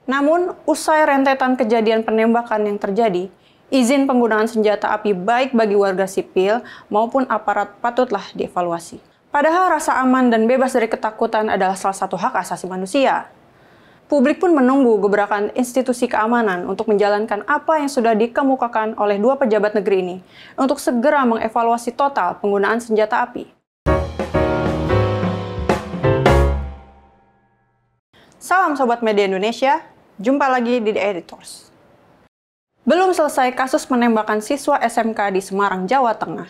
Namun, usai rentetan kejadian penembakan yang terjadi, izin penggunaan senjata api baik bagi warga sipil maupun aparat patutlah dievaluasi. Padahal rasa aman dan bebas dari ketakutan adalah salah satu hak asasi manusia. Publik pun menunggu gebrakan institusi keamanan untuk menjalankan apa yang sudah dikemukakan oleh dua pejabat negeri ini untuk segera mengevaluasi total penggunaan senjata api. Salam Sobat Media Indonesia, jumpa lagi di The Editors. Belum selesai kasus penembakan siswa SMK di Semarang, Jawa Tengah.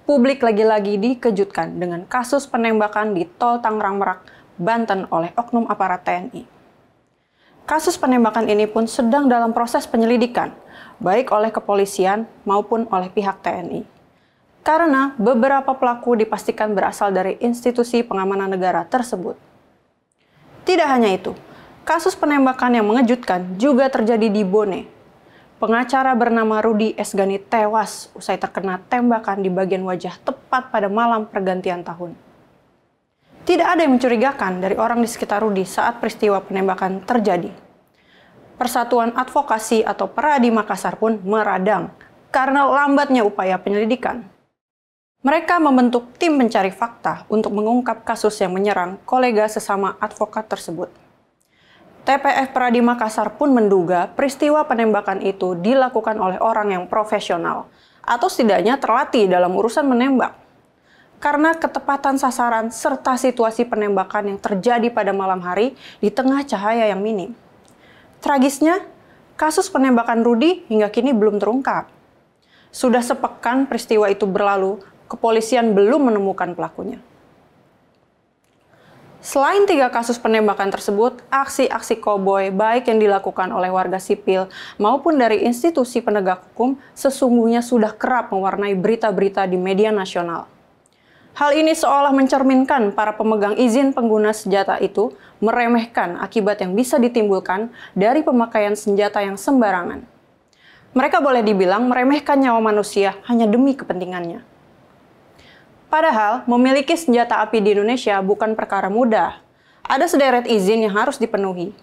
Publik lagi-lagi dikejutkan dengan kasus penembakan di Tol Tangerang Merak, Banten oleh oknum aparat TNI. Kasus penembakan ini pun sedang dalam proses penyelidikan, baik oleh kepolisian maupun oleh pihak TNI. Karena beberapa pelaku dipastikan berasal dari institusi pengamanan negara tersebut. Tidak hanya itu, kasus penembakan yang mengejutkan juga terjadi di Bone. Pengacara bernama Rudy Esgani tewas usai terkena tembakan di bagian wajah tepat pada malam pergantian tahun. Tidak ada yang mencurigakan dari orang di sekitar Rudy saat peristiwa penembakan terjadi. Persatuan Advokasi atau Peradi Makassar pun meradang karena lambatnya upaya penyelidikan. Mereka membentuk tim pencari fakta untuk mengungkap kasus yang menyerang kolega sesama advokat tersebut. TPF Peradi Makassar pun menduga peristiwa penembakan itu dilakukan oleh orang yang profesional atau setidaknya terlatih dalam urusan menembak. Karena ketepatan sasaran serta situasi penembakan yang terjadi pada malam hari di tengah cahaya yang minim. Tragisnya, kasus penembakan Rudy hingga kini belum terungkap. Sudah sepekan peristiwa itu berlalu, kepolisian belum menemukan pelakunya. Selain 3 kasus penembakan tersebut, aksi-aksi koboi baik yang dilakukan oleh warga sipil maupun dari institusi penegak hukum sesungguhnya sudah kerap mewarnai berita-berita di media nasional. Hal ini seolah mencerminkan para pemegang izin pengguna senjata itu meremehkan akibat yang bisa ditimbulkan dari pemakaian senjata yang sembarangan. Mereka boleh dibilang meremehkan nyawa manusia hanya demi kepentingannya. Padahal, memiliki senjata api di Indonesia bukan perkara mudah. Ada sederet izin yang harus dipenuhi.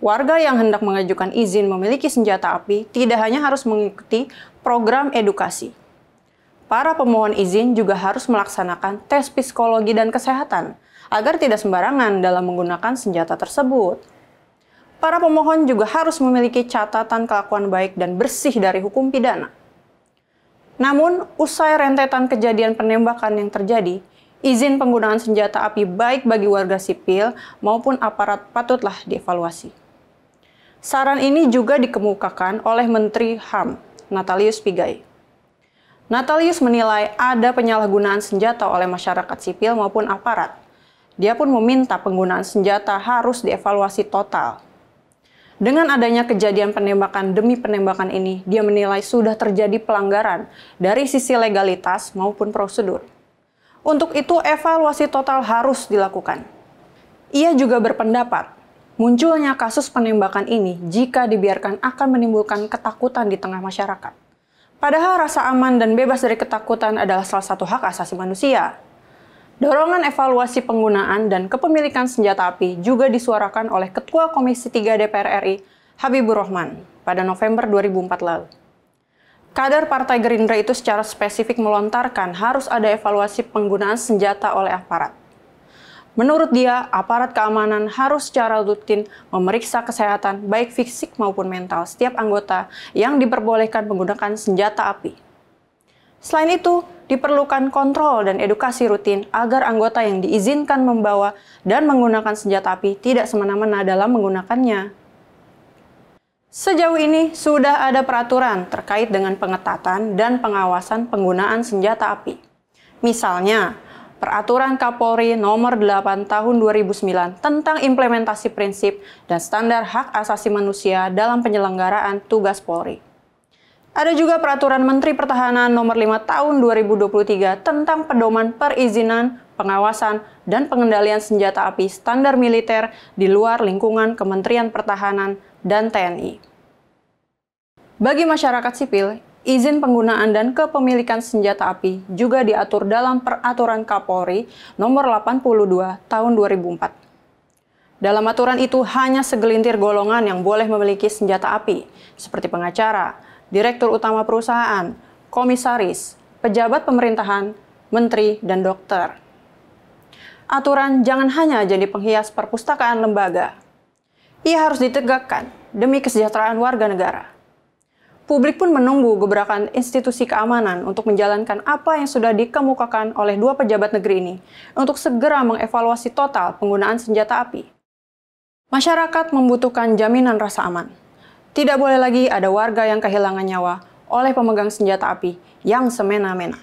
Warga yang hendak mengajukan izin memiliki senjata api tidak hanya harus mengikuti program edukasi. Para pemohon izin juga harus melaksanakan tes psikologi dan kesehatan agar tidak sembarangan dalam menggunakan senjata tersebut. Para pemohon juga harus memiliki catatan kelakuan baik dan bersih dari hukum pidana. Namun, usai rentetan kejadian penembakan yang terjadi, izin penggunaan senjata api baik bagi warga sipil maupun aparat patutlah dievaluasi. Saran ini juga dikemukakan oleh Menteri HAM, Natalius Pigai. Natalius menilai ada penyalahgunaan senjata oleh masyarakat sipil maupun aparat. Dia pun meminta penggunaan senjata harus dievaluasi total. Dengan adanya kejadian penembakan demi penembakan ini, dia menilai sudah terjadi pelanggaran dari sisi legalitas maupun prosedur. Untuk itu, evaluasi total harus dilakukan. Ia juga berpendapat, munculnya kasus penembakan ini jika dibiarkan akan menimbulkan ketakutan di tengah masyarakat. Padahal rasa aman dan bebas dari ketakutan adalah salah satu hak asasi manusia. Dorongan evaluasi penggunaan dan kepemilikan senjata api juga disuarakan oleh Ketua Komisi 3 DPR RI, Habibur Rahman, pada November 2004 lalu. Kader Partai Gerindra itu secara spesifik melontarkan harus ada evaluasi penggunaan senjata oleh aparat. Menurut dia, aparat keamanan harus secara rutin memeriksa kesehatan baik fisik maupun mental setiap anggota yang diperbolehkan menggunakan senjata api. Selain itu, diperlukan kontrol dan edukasi rutin agar anggota yang diizinkan membawa dan menggunakan senjata api tidak semena-mena dalam menggunakannya. Sejauh ini, sudah ada peraturan terkait dengan pengetatan dan pengawasan penggunaan senjata api. Misalnya, Peraturan Kapolri Nomor 8 Tahun 2009 tentang implementasi prinsip dan standar hak asasi manusia dalam penyelenggaraan tugas Polri. Ada juga Peraturan Menteri Pertahanan Nomor 5 Tahun 2023 tentang pedoman perizinan, pengawasan, dan pengendalian senjata api standar militer di luar lingkungan Kementerian Pertahanan dan TNI. Bagi masyarakat sipil, izin penggunaan dan kepemilikan senjata api juga diatur dalam Peraturan Kapolri Nomor 82 Tahun 2004. Dalam aturan itu hanya segelintir golongan yang boleh memiliki senjata api, seperti pengacara, direktur utama perusahaan, komisaris, pejabat pemerintahan, menteri, dan dokter. Aturan jangan hanya jadi penghias perpustakaan lembaga. Ia harus ditegakkan demi kesejahteraan warga negara. Publik pun menunggu gebrakan institusi keamanan untuk menjalankan apa yang sudah dikemukakan oleh dua pejabat negeri ini untuk segera mengevaluasi total penggunaan senjata api. Masyarakat membutuhkan jaminan rasa aman. Tidak boleh lagi ada warga yang kehilangan nyawa oleh pemegang senjata api yang semena-mena.